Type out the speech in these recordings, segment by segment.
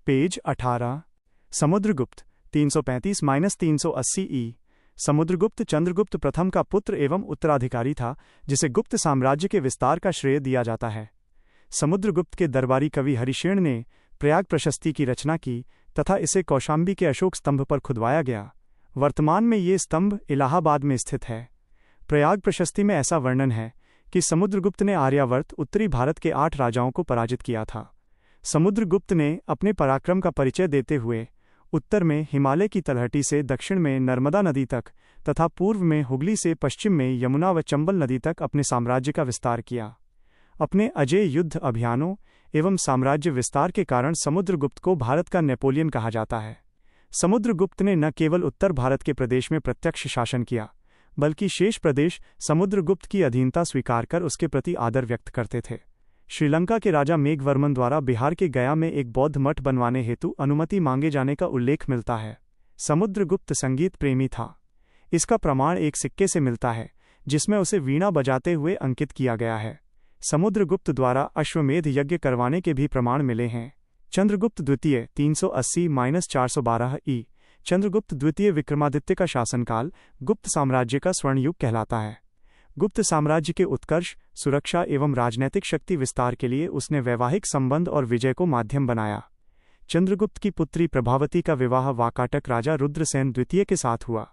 Page 18। Samudragupta 335-380 ई। समुद्रगुप्त चंद्रगुप्त प्रथम का पुत्र एवं उत्तराधिकारी था, जिसे गुप्त साम्राज्य के विस्तार का श्रेय दिया जाता है। समुद्रगुप्त के दरबारी कवि हरिशेन ने प्रयाग प्रशस्ति की रचना की तथा इसे कौशाम्बी के अशोक स्तंभ पर खुदवाया गया। वर्तमान में ये स्तंभ इलाहाबाद में स्थित है। प्रयाग प्रशस्ति में ऐसा वर्णन है कि समुद्रगुप्त ने आर्यावर्त उत्तरी भारत के 8 राजाओं को पराजित किया था। समुद्रगुप्त ने अपने पराक्रम का परिचय देते हुए उत्तर में हिमालय की तलहटी से दक्षिण में नर्मदा नदी तक तथा पूर्व में हुगली से पश्चिम में यमुना व चंबल नदी तक अपने साम्राज्य का विस्तार किया। अपने अजेय युद्ध अभियानों एवं साम्राज्य विस्तार के कारण समुद्रगुप्त को भारत का नेपोलियन कहा जाता है। समुद्रगुप्त ने न केवल उत्तर भारत के प्रदेश में प्रत्यक्ष शासन किया, बल्कि शेष प्रदेश समुद्रगुप्त की अधीनता स्वीकार कर उसके प्रति आदर व्यक्त करते थे। श्रीलंका के राजा मेघवर्मन द्वारा बिहार के गया में एक बौद्ध मठ बनवाने हेतु अनुमति मांगे जाने का उल्लेख मिलता है। समुद्रगुप्त संगीत प्रेमी था। इसका प्रमाण एक सिक्के से मिलता है, जिसमें उसे वीणा बजाते हुए अंकित किया गया है। समुद्रगुप्त द्वारा अश्वमेध यज्ञ करवाने के भी प्रमाण मिले हैं। चंद्रगुप्त द्वितीय 380-412 ई। चंद्रगुप्त द्वितीय विक्रमादित्य का शासनकाल गुप्त साम्राज्य का स्वर्णयुग कहलाता है। गुप्त साम्राज्य के उत्कर्ष, सुरक्षा एवं राजनैतिक शक्ति विस्तार के लिए उसने वैवाहिक संबंध और विजय को माध्यम बनाया। चंद्रगुप्त की पुत्री प्रभावती का विवाह वाकाटक राजा रुद्रसेन द्वितीय के साथ हुआ।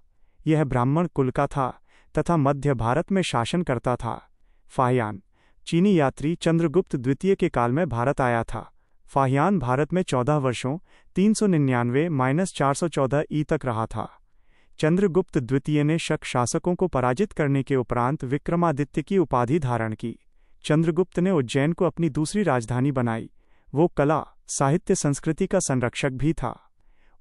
यह ब्राह्मण कुल का था तथा मध्य भारत में शासन करता था। फाहियान चीनी यात्री चंद्रगुप्त द्वितीय के काल में भारत आया था। फाहियान भारत में 14 वर्षों 399-414 ई तक रहा था। चंद्रगुप्त द्वितीय ने शक शासकों को पराजित करने के उपरांत विक्रमादित्य की उपाधि धारण की। चंद्रगुप्त ने उज्जैन को अपनी दूसरी राजधानी बनाई। वो कला, साहित्य, संस्कृति का संरक्षक भी था।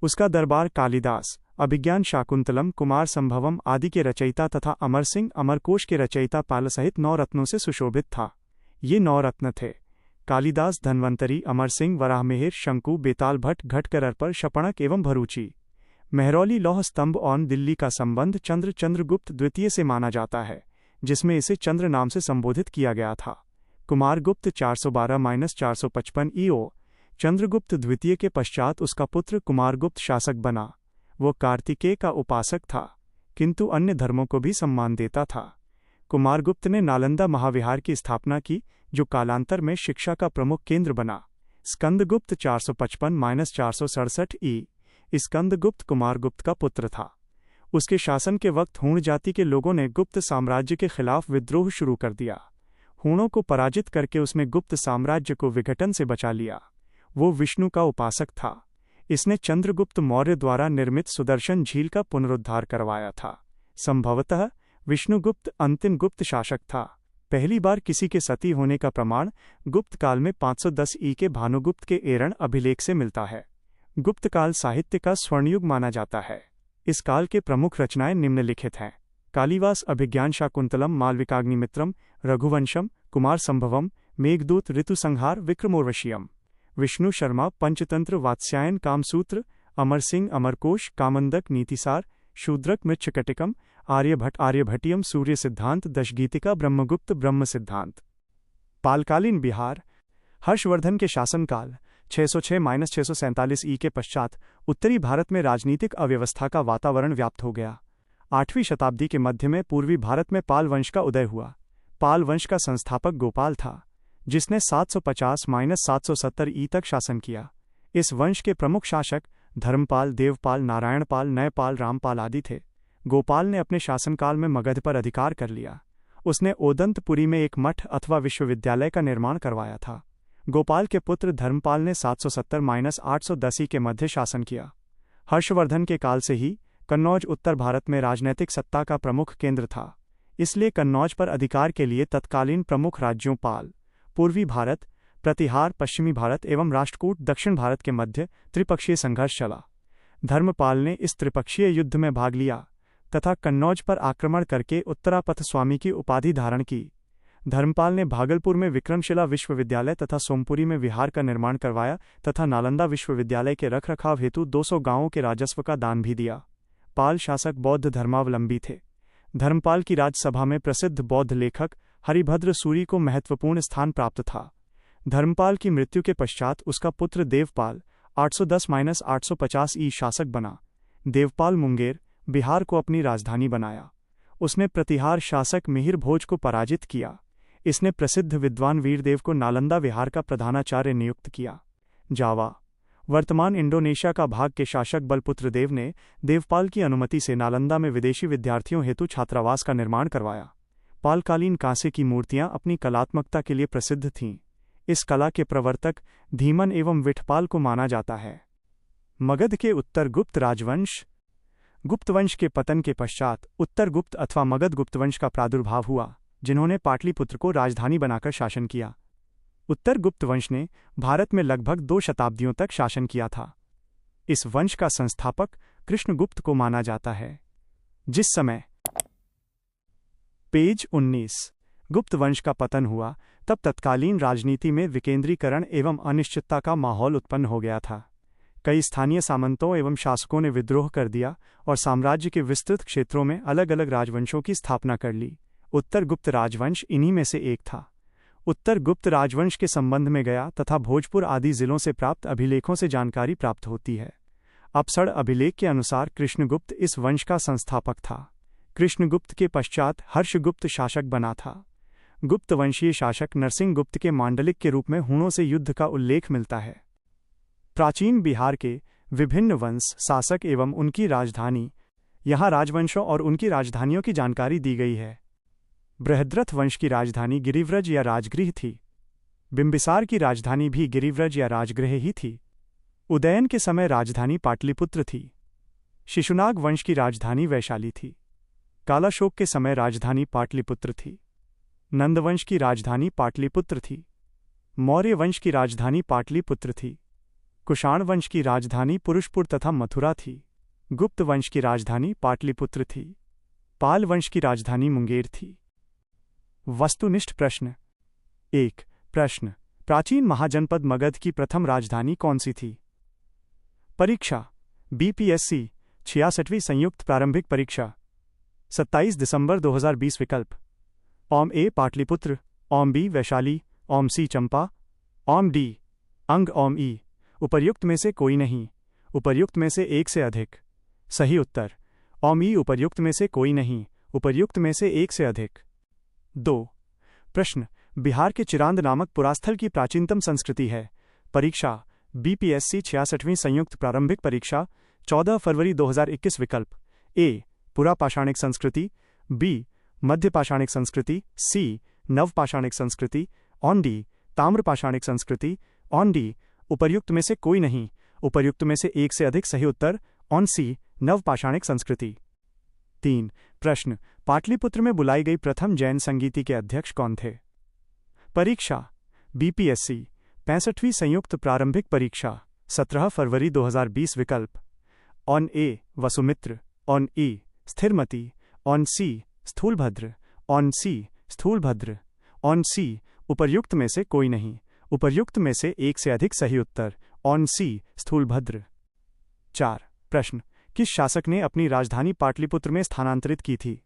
उसका दरबार कालिदास, अभिज्ञान शाकुंतलम, कुमार संभवम आदि के रचयिता तथा अमर सिंह अमरकोश के रचयिता पाल सहित 9 रत्नों से सुशोभित था। ये 9 रत्न थे: कालिदास, धन्वंतरी, अमर सिंह, वराहमिहिर, शंकु, बेताल भट्ट, घटकरर, शपणक एवं भरूची। मेहरौली लौह स्तंभ और दिल्ली का संबंध चंद्रगुप्त द्वितीय से माना जाता है, जिसमें इसे चंद्र नाम से संबोधित किया गया था। कुमारगुप्त 412-455 ईओ। चंद्रगुप्त द्वितीय के पश्चात उसका पुत्र कुमारगुप्त शासक बना। वो कार्तिकेय का उपासक था, किंतु अन्य धर्मों को भी सम्मान देता था। कुमारगुप्त ने नालंदा महाविहार की स्थापना की, जो कालांतर में शिक्षा का प्रमुख केंद्र बना। स्कंदगुप्त 455-467 ई। स्कंदगुप्त कुमारगुप्त का पुत्र था। उसके शासन के वक्त हूण जाति के लोगों ने गुप्त साम्राज्य के खिलाफ विद्रोह शुरू कर दिया। हूणों को पराजित करके उसने गुप्त साम्राज्य को विघटन से बचा लिया। वो विष्णु का उपासक था। इसने चंद्रगुप्त मौर्य द्वारा निर्मित सुदर्शन झील का पुनरुद्धार करवाया था। संभवतः विष्णुगुप्त अंतिम गुप्त शासक था। पहली बार किसी के सती होने का प्रमाण गुप्त काल में 510 ई के भानुगुप्त के एरण अभिलेख से मिलता है। गुप्त काल साहित्य का स्वर्णयुग माना जाता है। इस काल के प्रमुख रचनाएं निम्नलिखित हैं: कालिदास अभिज्ञान शाकुंतलम, मालविकाग्निमित्रम, रघुवंशम, कुमार संभवम, मेघदूत, ऋतुसंहार, विक्रमोर्वशीयम। विष्णु शर्मा पंचतंत्र, वात्स्यायन, कामसूत्र, अमर सिंह अमरकोश, कामंदक, नीतिसार, शूद्रक, मृच्छकटिकम, आर्यभट्ट आर्यभट्टियम, सूर्य सिद्धांत, दशगीतिका, ब्रह्मगुप्त ब्रह्म सिद्धांत। पालकालीन बिहार। हर्षवर्धन के शासनकाल 606-647 ई के पश्चात उत्तरी भारत में राजनीतिक अव्यवस्था का वातावरण व्याप्त हो गया। 8वीं शताब्दी के मध्य में पूर्वी भारत में पाल वंश का उदय हुआ। पाल वंश का संस्थापक गोपाल था, जिसने 750-770 ई तक शासन किया। इस वंश के प्रमुख शासक धर्मपाल, देवपाल, नारायणपाल, नयपाल, रामपाल आदि थे। गोपाल ने अपने शासनकाल में मगध पर अधिकार कर लिया। उसने ओदंतपुरी में एक मठ अथवा विश्वविद्यालय का निर्माण करवाया था। गोपाल के पुत्र धर्मपाल ने 770-810 ई के मध्य शासन किया। हर्षवर्धन के काल से ही कन्नौज उत्तर भारत में राजनैतिक सत्ता का प्रमुख केंद्र था। इसलिए कन्नौज पर अधिकार के लिए तत्कालीन प्रमुख राज्यों पाल पूर्वी भारत, प्रतिहार पश्चिमी भारत एवं राष्ट्रकूट दक्षिण भारत के मध्य त्रिपक्षीय संघर्ष चला। धर्मपाल ने इस त्रिपक्षीय युद्ध में भाग लिया तथा कन्नौज पर आक्रमण करके उत्तरापथ स्वामी की उपाधि धारण की। धर्मपाल ने भागलपुर में विक्रमशिला विश्वविद्यालय तथा सोमपुरी में विहार का निर्माण करवाया तथा नालंदा विश्वविद्यालय के रखरखाव हेतु 200 गांवों के राजस्व का दान भी दिया। पाल शासक बौद्ध धर्मावलंबी थे। धर्मपाल की राजसभा में प्रसिद्ध बौद्ध लेखक हरिभद्र सूरी को महत्वपूर्ण स्थान प्राप्त था। धर्मपाल की मृत्यु के पश्चात उसका पुत्र देवपाल 810-850 ई शासक बना। देवपाल मुंगेर, बिहार को अपनी राजधानी बनाया। उसने प्रतिहार शासक मिहिर भोज को पराजित किया। इसने प्रसिद्ध विद्वान वीरदेव को नालंदा विहार का प्रधानाचार्य नियुक्त किया। जावा, वर्तमान इंडोनेशिया का भाग के शासक बलपुत्र देव ने देवपाल की अनुमति से नालंदा में विदेशी विद्यार्थियों हेतु छात्रावास का निर्माण करवाया। पालकालीन कांसे की मूर्तियां अपनी कलात्मकता के लिए प्रसिद्ध थीं। इस कला के प्रवर्तक धीमन एवं विठपाल को माना जाता है। मगध के उत्तर गुप्त राजवंश। गुप्त वंश के पतन के पश्चात उत्तर गुप्त अथवा मगध गुप्त वंश का प्रादुर्भाव हुआ, जिन्होंने पाटलिपुत्र को राजधानी बनाकर शासन किया। उत्तर गुप्त वंश ने भारत में लगभग 2 शताब्दियों तक शासन किया था। इस वंश का संस्थापक कृष्णगुप्त को माना जाता है। जिस समय पेज 19 गुप्त वंश का पतन हुआ, तब तत्कालीन राजनीति में विकेंद्रीकरण एवं अनिश्चितता का माहौल उत्पन्न हो गया था। कई स्थानीय सामंतों एवं शासकों ने विद्रोह कर दिया और साम्राज्य के विस्तृत क्षेत्रों में अलग अलग राजवंशों की स्थापना कर ली। उत्तर गुप्त राजवंश इन्हीं में से एक था। उत्तर गुप्त राजवंश के संबंध में गया तथा भोजपुर आदि जिलों से प्राप्त अभिलेखों से जानकारी प्राप्त होती है। अपसड़ अभिलेख के अनुसार कृष्णगुप्त इस वंश का संस्थापक था। कृष्णगुप्त के पश्चात हर्षगुप्त शासक बना था। गुप्त वंशीय शासक नरसिंहगुप्त के मांडलिक के रूप में हूणों से युद्ध का उल्लेख मिलता है। प्राचीन बिहार के विभिन्न वंश शासक एवं उनकी राजधानी, यहाँ राजवंशों और उनकी राजधानियों की जानकारी दी गई है। बृहद्रथ वंश की राजधानी गिरिव्रज या राजगृह थी। बिंबिसार की राजधानी भी गिरिव्रज या राजगृह ही थी। उदयन के समय राजधानी पाटलिपुत्र थी। शिशुनाग वंश की राजधानी वैशाली थी। कालाशोक के समय राजधानी पाटलिपुत्र थी। नंदवंश की राजधानी पाटलिपुत्र थी। मौर्य वंश की राजधानी पाटलिपुत्र थी। कुषाण वंश की राजधानी पुरुषपुर तथा मथुरा थी। गुप्त वंश की राजधानी पाटलिपुत्र थी। पाल वंश की राजधानी मुंगेर थी। वस्तुनिष्ठ प्रश्न। 1 प्रश्न, प्राचीन महाजनपद मगध की प्रथम राजधानी कौन सी थी? परीक्षा बीपीएससी 66वीं संयुक्त प्रारंभिक परीक्षा 27 दिसंबर 2020 विकल्प। ओम ए पाटलिपुत्र, ओम बी वैशाली, ओम सी चंपा, ओम डी अंग, ओम ई उपर्युक्त में से कोई नहीं, उपर्युक्त में से एक से अधिक। सही उत्तर ओम ई उपर्युक्त में से कोई नहीं, उपर्युक्त में से एक से अधिक। 2 प्रश्न, बिहार के चिरांद नामक पुरास्थल की प्राचीनतम संस्कृति है? परीक्षा बीपीएससी 66वीं संयुक्त प्रारंभिक परीक्षा 14 फरवरी 2021 विकल्प। ए पुरा पाषाणिक संस्कृति, बी मध्य पाषाणिक संस्कृति, सी नव पाषाणिक संस्कृति, ऑन डी ताम्र पाषाणिक संस्कृति, ऑन डी उपर्युक्त में से कोई नहीं, उपर्युक्त में से एक से अधिक। सही उत्तर ऑन सी नव पाषाणिक संस्कृति। 3 प्रश्न, पाटलिपुत्र में बुलाई गई प्रथम जैन संगीति के अध्यक्ष कौन थे? परीक्षा बीपीएससी 65वीं संयुक्त प्रारंभिक परीक्षा 17 फरवरी 2020 विकल्प। ऑन ए वसुमित्र, ऑन ई स्थिरमती, ऑन सी स्थूलभद्र, ऑन सी स्थूलभद्र, ऑन सी उपर्युक्त में से कोई नहीं, उपर्युक्त में से एक से अधिक। सही उत्तर ऑन सी स्थूलभद्र। 4 प्रश्न, किस शासक ने अपनी राजधानी पाटलिपुत्र में स्थानांतरित की थी?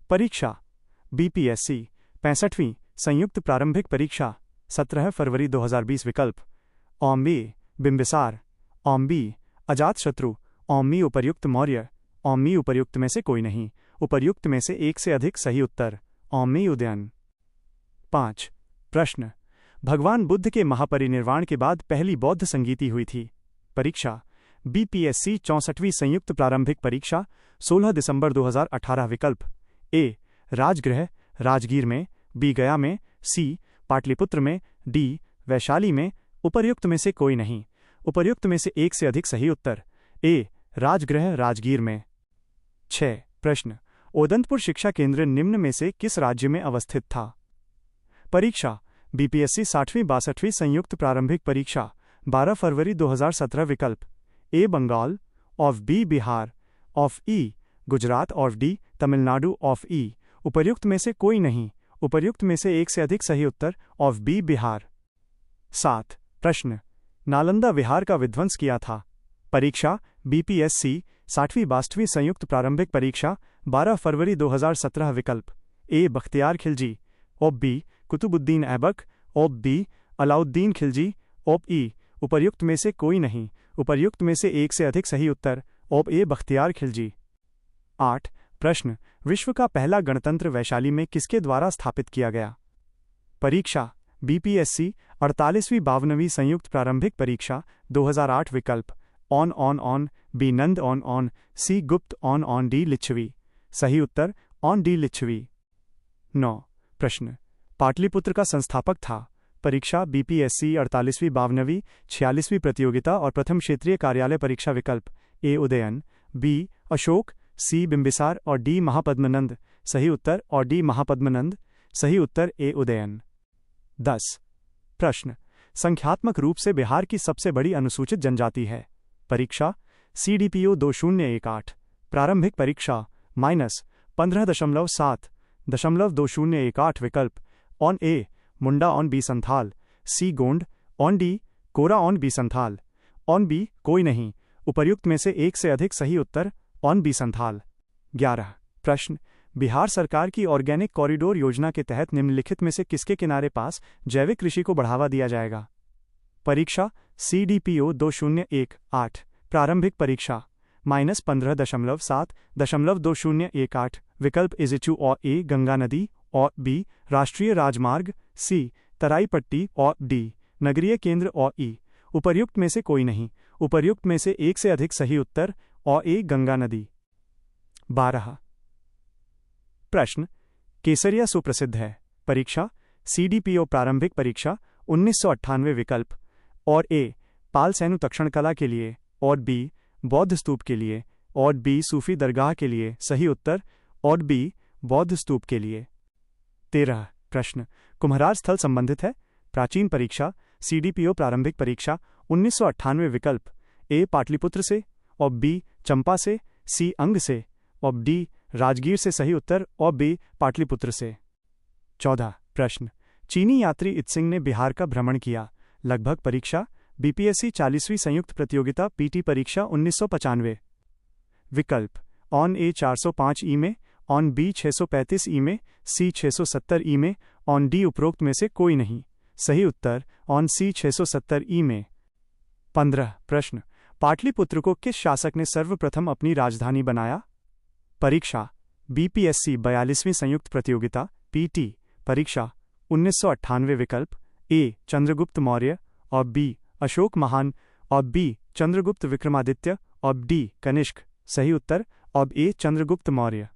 परीक्षा बीपीएससी 65वीं संयुक्त प्रारंभिक परीक्षा 17 फरवरी 2020 विकल्प। ओम ए बिंबिसार, ओम बी अजातशत्रु, ओम मी उपर्युक्त मौर्य, ओम मी उपर्युक्त में से कोई नहीं, उपर्युक्त में से एक से अधिक। सही उत्तर ओम मी उदयन। 5 प्रश्न, भगवान बुद्ध के महापरिनिर्वाण के बाद पहली बौद्ध संगीति हुई थी? परीक्षा बीपीएससी 64वीं संयुक्त प्रारंभिक परीक्षा 16 दिसंबर 2018 विकल्प। ए राजगृह राजगीर में, बी गया में, सी पाटलिपुत्र में, डी वैशाली में, उपर्युक्त में से कोई नहीं, उपर्युक्त में से एक से अधिक। सही उत्तर ए राजगृह राजगीर में। 6 प्रश्न, ओदंतपुर शिक्षा केंद्र निम्न में से किस राज्य में अवस्थित था? परीक्षा बीपीएससी 60वीं 62वीं संयुक्त प्रारंभिक परीक्षा 12 फरवरी 2017 विकल्प। ए बंगाल, ऑफ बी बिहार, ऑफ ई गुजरात, ऑफ डी तमिलनाडु, ऑफ ई उपर्युक्त में से कोई नहीं, उपर्युक्त में से एक से अधिक। सही उत्तर ऑफ बी बिहार। 7 प्रश्न, नालंदा विहार का विध्वंस किया था? परीक्षा बीपीएससी 60वीं 62वीं संयुक्त प्रारंभिक परीक्षा 12 फरवरी 2017 विकल्प। ए बख्तियार खिलजी, ऑप बी कुतुबुद्दीन ऐबक, ऑप बी अलाउद्दीन खिलजी, ऑप ई उपर्युक्त में से कोई नहीं, उपर्युक्त में से एक से अधिक सही उत्तर। ऑप ए बख्तियार खिलजी। 8 प्रश्न, विश्व का पहला गणतंत्र वैशाली में किसके द्वारा स्थापित किया गया? परीक्षा बीपीएससी 48वीं 52वीं संयुक्त प्रारंभिक परीक्षा 2008 विकल्प ऑन बी नंद ऑन सी गुप्त ऑन डी लिच्छवी। सही उत्तर ऑन डी लिच्छवी। 9 प्रश्न, पाटलिपुत्र का संस्थापक था? परीक्षा बीपीएससी 48वीं 52वीं 46वीं प्रतियोगिता और प्रथम क्षेत्रीय कार्यालय परीक्षा विकल्प ए उदयन, बी अशोक, सी बिंबिसार और डी महापद्मनंद। सही उत्तर और डी महापद्मनंद। सही उत्तर ए उदयन। 10 प्रश्न, संख्यात्मक रूप से बिहार की सबसे बड़ी अनुसूचित जनजाति है? परीक्षा सीडीपीओ 2018 प्रारंभिक परीक्षा -15.7.2018 विकल्प on A Munda on B Santhal, C Gond on D Kora on B Santhal, on B कोई नहीं, उपर्युक्त में से एक से अधिक सही उत्तर ऑन बी संथाल। 11 प्रश्न, बिहार सरकार की ऑर्गेनिक कॉरिडोर योजना के तहत निम्नलिखित में से किसके किनारे पास जैविक कृषि को बढ़ावा दिया जाएगा? परीक्षा सीडीपीओ 2018 प्रारंभिक परीक्षा -15.7.2018 विकल्प इजिचू और ए गंगा नदी और बी राष्ट्रीय राजमार्ग, सी तराई पट्टी और डी नगरीय केंद्र और ई उपर्युक्त में से कोई नहीं, उपर्युक्त में से एक से अधिक सही उत्तर और ए गंगा नदी। 12 प्रश्न, केसरिया सुप्रसिद्ध है? परीक्षा सीडीपीओ प्रारंभिक परीक्षा 1998 विकल्प और ए पाल सैनु तक्षण कला के लिए और बी बौद्ध स्तूप के लिए और बी सूफी दरगाह के लिए। सही उत्तर और बी बौद्ध स्तूप के लिए। 13 प्रश्न, कुम्हरार स्थल संबंधित है? प्राचीन परीक्षा सीडीपीओ प्रारंभिक परीक्षा 1998 विकल्प ए पाटलिपुत्र से और बी चंपा से, सी अंग से और डी राजगीर से। सही उत्तर और बी पाटलिपुत्र से। 14 प्रश्न, चीनी यात्री इत्सिंग ने बिहार का भ्रमण किया? लगभग परीक्षा बीपीएससी 40वीं संयुक्त प्रतियोगिता पीटी परीक्षा 1995 विकल्प ऑन ए 405 ई में, ऑन बी 635 ई में, सी 670 ई में, ऑन डी उपरोक्त में से कोई नहीं। सही उत्तर ऑन सी 670 ई में। 15 प्रश्न, पाटलिपुत्र को किस शासक ने सर्वप्रथम अपनी राजधानी बनाया? परीक्षा बीपीएससी 42वीं संयुक्त प्रतियोगिता पीटी परीक्षा 1998 विकल्प ए चंद्रगुप्त मौर्य और बी अशोक महान और बी चंद्रगुप्त विक्रमादित्य और डी कनिष्क। सही उत्तर और ए चंद्रगुप्त मौर्य।